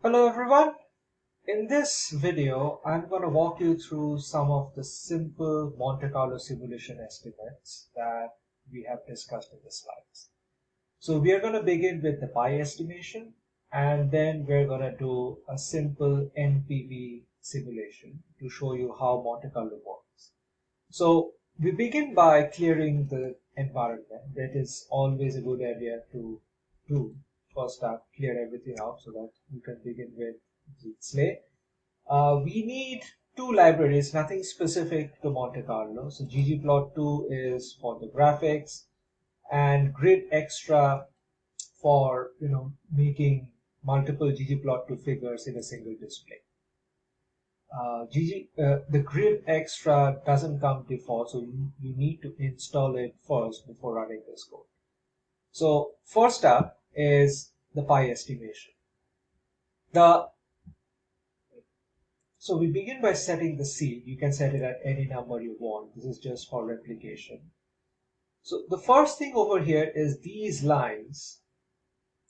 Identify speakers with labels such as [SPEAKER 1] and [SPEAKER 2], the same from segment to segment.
[SPEAKER 1] Hello everyone. In this video, I'm going to walk you through some of the simple Monte Carlo simulation estimates that we have discussed in the slides. So we are going to begin with the pi estimation, and then we're going to do a simple NPV simulation to show you how Monte Carlo works. So we begin by clearing the environment. That is always a good idea to do. First up, clear everything out so that we can begin with the sleigh. We need two libraries, nothing specific to Monte Carlo. So ggplot2 is for the graphics and grid extra for making multiple ggplot2 figures in a single display. The grid extra doesn't come default, so you need to install it first before running this code. So first up is the pi estimation. So we begin by setting the seed. You can set it at any number you want. This is just for replication. So the first thing over here is these lines,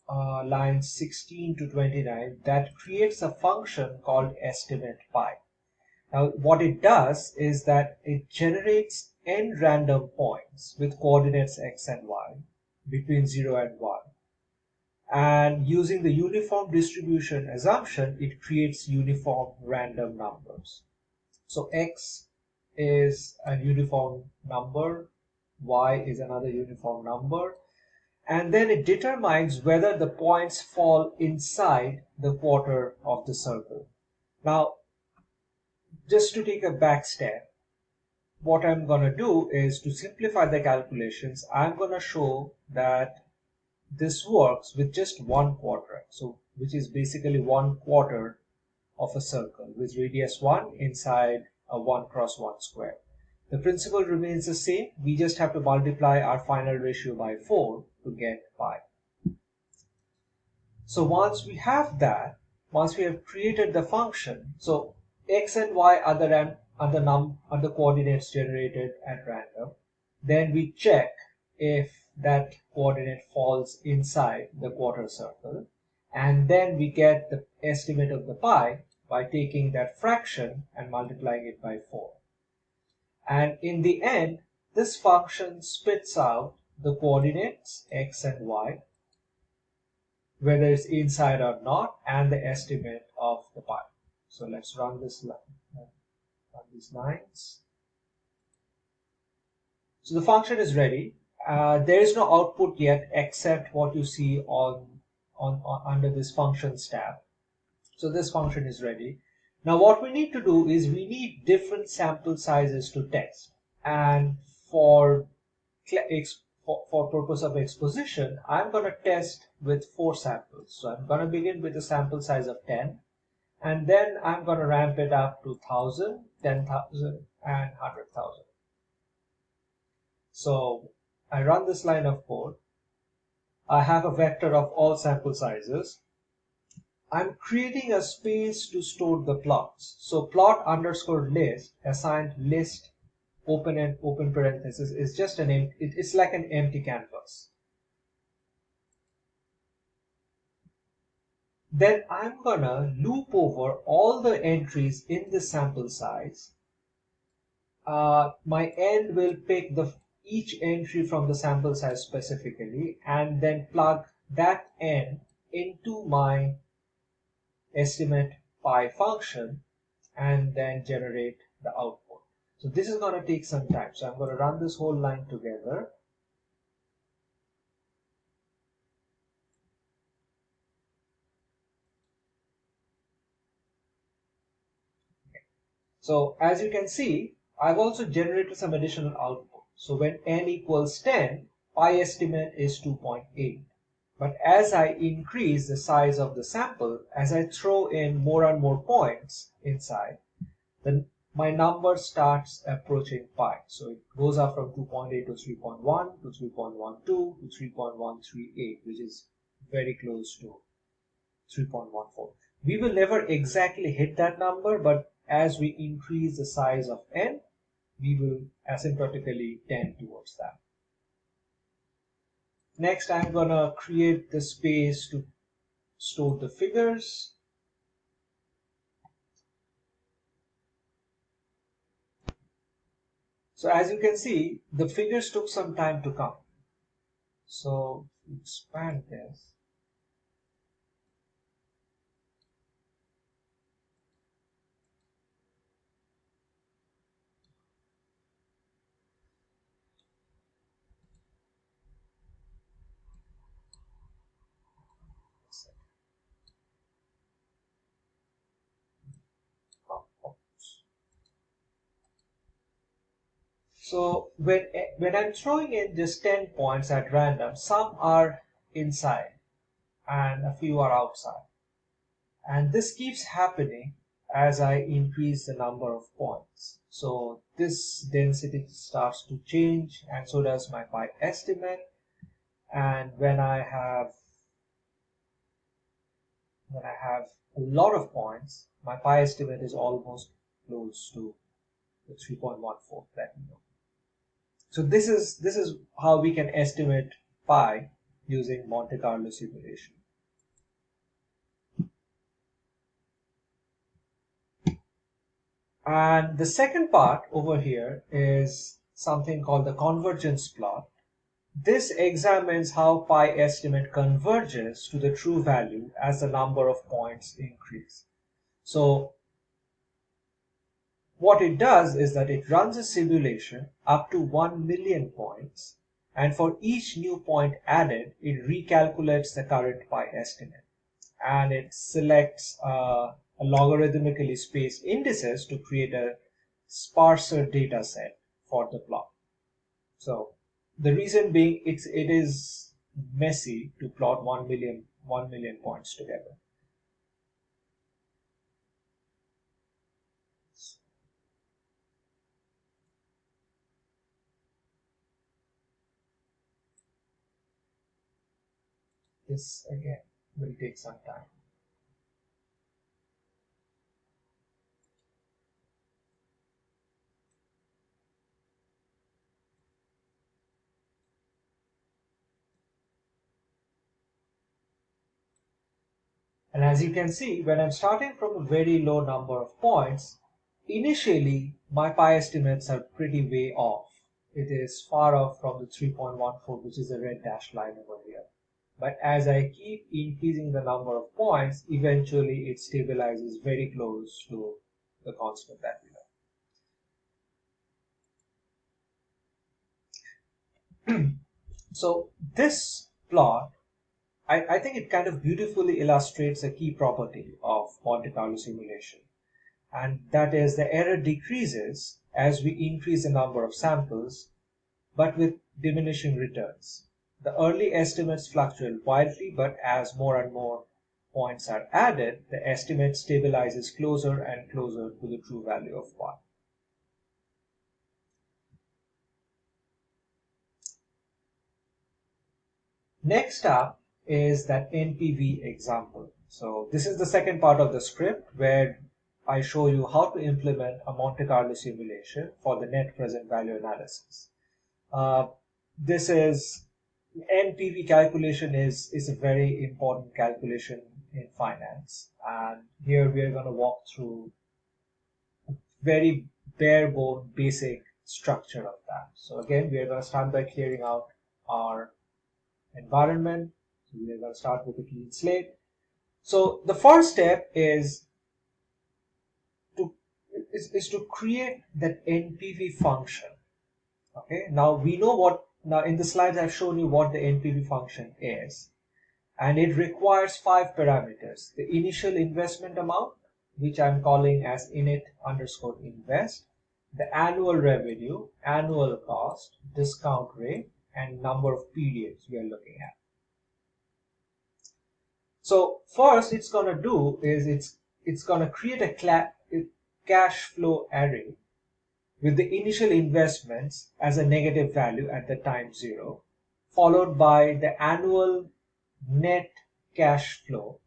[SPEAKER 1] lines 16 to 29, that creates a function called estimate pi. Now, what it does is that it generates n random points with coordinates x and y between 0 and 1. And using the uniform distribution assumption, it creates uniform random numbers. So x is a uniform number, y is another uniform number, and then it determines whether the points fall inside the quarter of the circle. Now, just to take a back step, what I'm going to do is to simplify the calculations. I'm going to show that this works with just one quarter, so which is basically 1/4 of a circle with radius 1 inside a 1 cross 1 square. The principle remains the same. We just have to multiply our final ratio by 4 to get pi. So once we have created the function, so x and y are the coordinates generated at random. Then we check if that coordinate falls inside the quarter circle, and then we get the estimate of the pi by taking that fraction and multiplying it by 4. And in the end, this function spits out the coordinates x and y, whether it's inside or not, and the estimate of the pi. So let's run these lines. So the function is ready. There is no output yet except what you see on under this functions tab. So this function is ready. Now what we need to do is we need different sample sizes to test. And for purpose of exposition, I'm going to test with 4 samples. So I'm going to begin with a sample size of 10, and then I'm going to ramp it up to 1,000, 10,000, and 100,000. So I run this line of code. I have a vector of all sample sizes. I'm creating a space to store the plots. So plot underscore list assigned list open parenthesis is just it's like an empty canvas. Then I'm gonna loop over all the entries in the sample size. My end will pick each entry from the sample size specifically and then plug that end into my estimate pi function and then generate the output. So this is going to take some time. So I'm going to run this whole line together. Okay. So as you can see, I've also generated some additional output. So when n equals 10, pi estimate is 2.8. But as I increase the size of the sample, as I throw in more and more points inside, then my number starts approaching pi. So it goes up from 2.8 to 3.1 to 3.12 to 3.138, which is very close to 3.14. We will never exactly hit that number, but as we increase the size of n, we will asymptotically tend towards that. Next, I'm going to create the space to store the figures. So as you can see, the figures took some time to come. So expand this. So when I'm throwing in just 10 points at random, some are inside and a few are outside. And this keeps happening as I increase the number of points. So this density starts to change, and so does my pi estimate. And when I have a lot of points, my pi estimate is almost close to the 3.14 that we know. So this is how we can estimate pi using Monte Carlo simulation. And the second part over here is something called the convergence plot. This examines how pi estimate converges to the true value as the number of points increase. So what it does is that it runs a simulation up to 1 million points, and for each new point added, it recalculates the current pi estimate, and it selects a logarithmically spaced indices to create a sparser data set for the plot. So the reason being it is messy to plot 1 million points together. This again will take some time. And as you can see, when I'm starting from a very low number of points, initially my pi estimates are pretty way off. It is far off from the 3.14, which is the red dashed line over here. But as I keep increasing the number of points, eventually it stabilizes very close to the constant that we know. So this plot, I think it kind of beautifully illustrates a key property of Monte Carlo simulation. And that is the error decreases as we increase the number of samples, but with diminishing returns. The early estimates fluctuate wildly, but as more and more points are added, the estimate stabilizes closer and closer to the true value of pi. Next up is that NPV example. So this is the second part of the script where I show you how to implement a Monte Carlo simulation for the net present value analysis. This is NPV calculation is a very important calculation in finance, and here we are going to walk through a very bare bone basic structure of that. So again, we are going to start by clearing out our environment. So we are going to start with a clean slate. So the first step is to create that NPV function. Okay, now we know now in the slides I've shown you what the NPV function is, and it requires 5 parameters: the initial investment amount, which I'm calling as init underscore invest, the annual revenue, annual cost, discount rate, and number of periods we are looking at. So first it's going to do is it's going to create a cash flow array with the initial investments as a negative value at the time 0, followed by the annual net cash flow,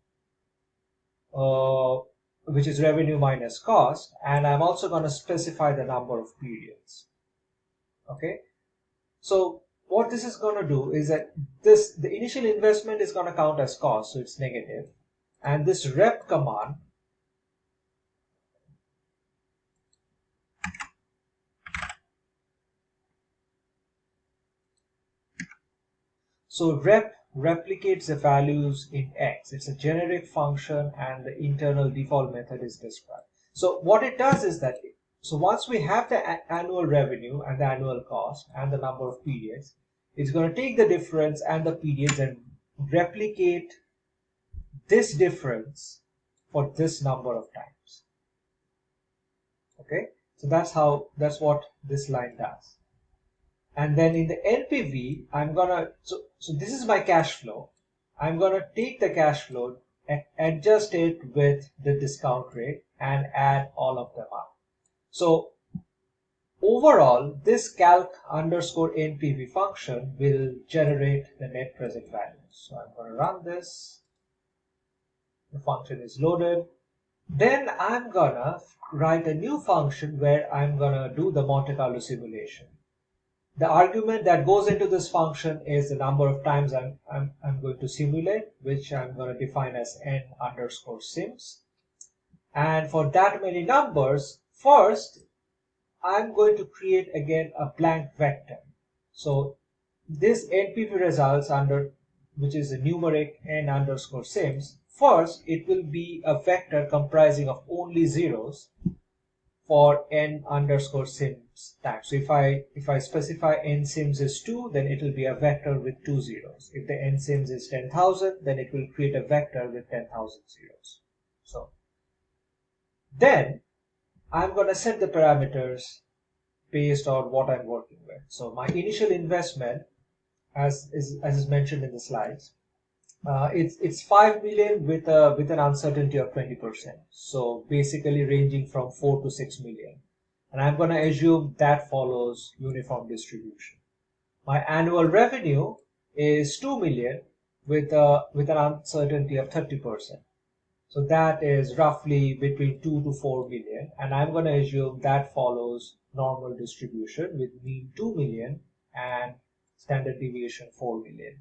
[SPEAKER 1] which is revenue minus cost, and I'm also going to specify the number of periods. Okay, so what this is going to do is that the initial investment is going to count as cost, so it's negative, and this rep command So rep replicates the values in X. It's a generic function and the internal default method is described. So what it does is that, so once we have the annual revenue and the annual cost and the number of periods, it's going to take the difference and the periods and replicate this difference for this number of times. Okay, so that's what this line does. And then in the NPV, I'm gonna, so this is my cash flow. I'm gonna take the cash flow and adjust it with the discount rate and add all of them up. So overall, this calc underscore NPV function will generate the net present value. So I'm gonna run this. The function is loaded. Then I'm gonna write a new function where I'm gonna do the Monte Carlo simulation. The argument that goes into this function is the number of times I'm going to simulate, which I'm going to define as n underscore sims. And for that many numbers, first, I'm going to create again a blank vector. So this NPV results which is a numeric n underscore sims, first, it will be a vector comprising of only zeros for n underscore sims times. So if I specify n sims is 2, then it will be a vector with 2 zeros. If the n sims is 10,000, then it will create a vector with 10,000 zeros. So then I'm going to set the parameters based on what I'm working with. So my initial investment, as is mentioned in the slides, it's 5 million with an uncertainty of 20%. So basically ranging from 4 to 6 million. And I'm going to assume that follows uniform distribution. My annual revenue is 2 million with an uncertainty of 30%. So that is roughly between 2 to 4 million. And I'm going to assume that follows normal distribution with mean 2 million and standard deviation 4 million.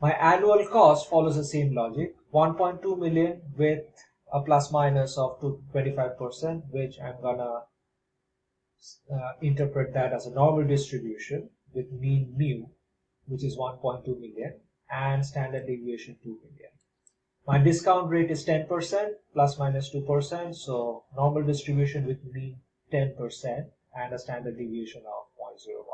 [SPEAKER 1] My annual cost follows the same logic, 1.2 million with a plus minus of 25%, which I'm gonna interpret that as a normal distribution with mean mu, which is 1.2 million, and standard deviation 2 million. My discount rate is 10% plus minus 2%, so normal distribution with mean 10% and a standard deviation of 0.01.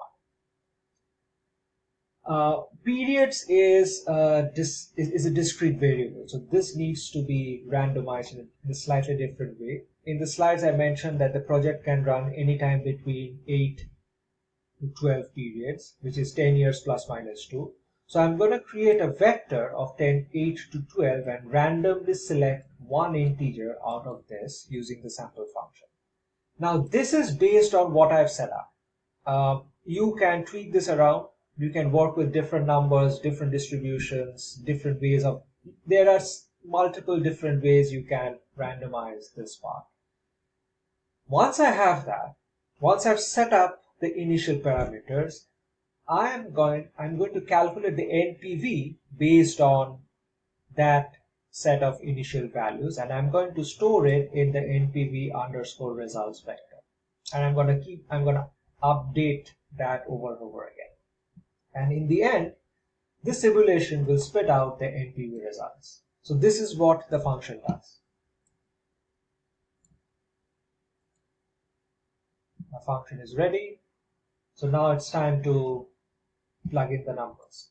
[SPEAKER 1] Periods is a discrete variable, so this needs to be randomized in a slightly different way. In the slides, I mentioned that the project can run anytime between 8 to 12 periods, which is 10 years plus minus 2. So I'm going to create a vector of 8 to 12 and randomly select one integer out of this using the sample function. Now this is based on what I've set up. You can tweak this around. You can work with different numbers, different distributions, different ways of, there are multiple different ways you can randomize this part. Once I have that, once I've set up the initial parameters, I'm going to calculate the NPV based on that set of initial values, and I'm going to store it in the NPV underscore results vector. And I'm going to update that over and over again. And in the end, this simulation will spit out the NPV results. So this is what the function does. The function is ready. So now it's time to plug in the numbers.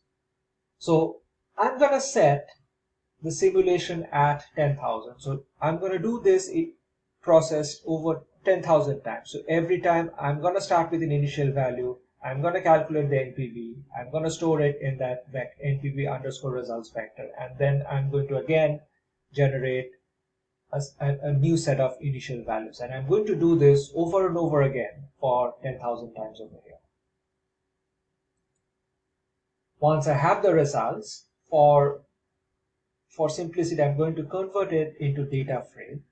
[SPEAKER 1] So I'm going to set the simulation at 10,000. So I'm going to do this process over 10,000 times. So every time I'm going to start with an initial value, I'm going to calculate the NPV. I'm going to store it in that NPV underscore results vector. And then I'm going to again generate a new set of initial values. And I'm going to do this over and over again for 10,000 times over here. Once I have the results, for simplicity, I'm going to convert it into data frame.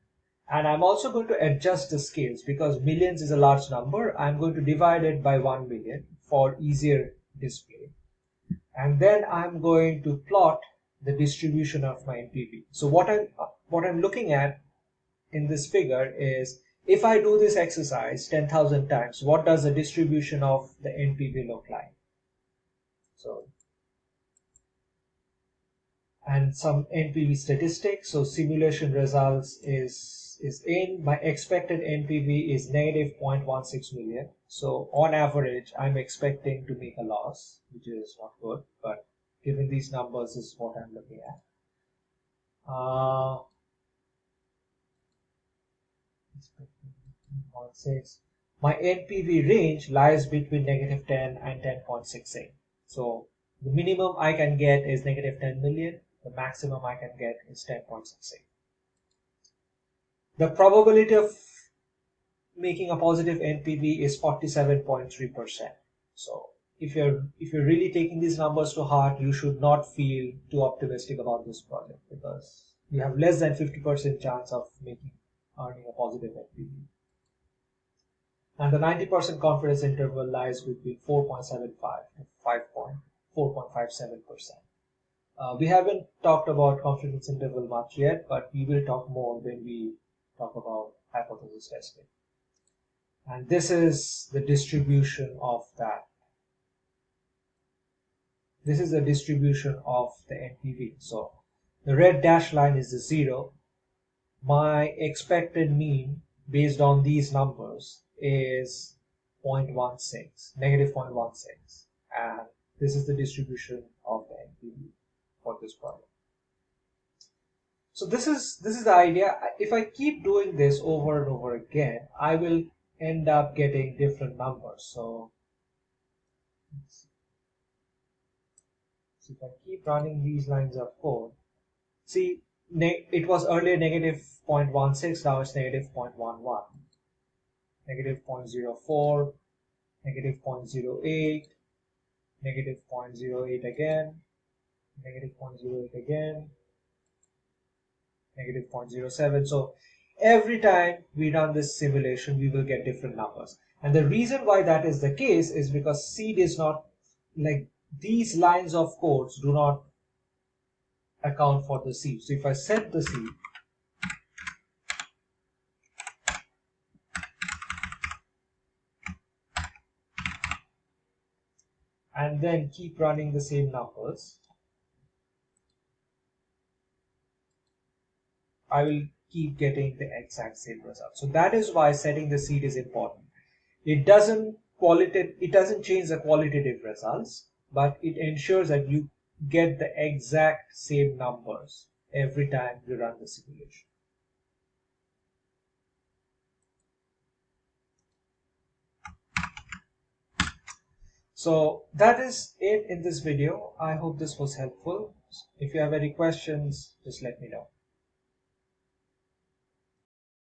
[SPEAKER 1] And I'm also going to adjust the scales because millions is a large number. I'm going to divide it by 1 million for easier display. And then I'm going to plot the distribution of my NPV. So what I'm looking at in this figure is, if I do this exercise 10,000 times, what does the distribution of the NPV look like? So and some NPV statistics. So simulation results is in. My expected NPV is negative 0.16 million. So on average, I'm expecting to make a loss, which is not good, but given these numbers is what I'm looking at. My NPV range lies between negative 10 and 10.68. So the minimum I can get is negative 10 million. The maximum I can get is 10.68. The probability of making a positive NPV is 47.3%. So if you're really taking these numbers to heart, you should not feel too optimistic about this project, because you have less than 50% chance of earning a positive NPV. And the 90% confidence interval lies between 4.75 to 4.57%. We haven't talked about confidence interval much yet, but we will talk more when we talk about hypothesis testing. And this is the distribution of that. This is the distribution of the NPV. So the red dashed line is the 0. My expected mean based on these numbers is 0.16, negative 0.16. And this is the distribution of the NPV for this problem. So this is the idea. If I keep doing this over and over again, I will end up getting different numbers. So if I keep running these lines of code, see, it was earlier negative 0.16, now it's negative 0.11, negative 0.04, negative 0.08, negative 0.08 again, negative 0.08 again, negative 0.07. So every time we run this simulation, we will get different numbers. And the reason why that is the case is because seed is not, like, these lines of codes do not account for the seed. So if I set the seed, and then keep running the same numbers, I will keep getting the exact same result. So that is why setting the seed is important. It doesn't change the qualitative results, but it ensures that you get the exact same numbers every time you run the simulation. So that is it in this video. I hope this was helpful. If you have any questions, just let me know.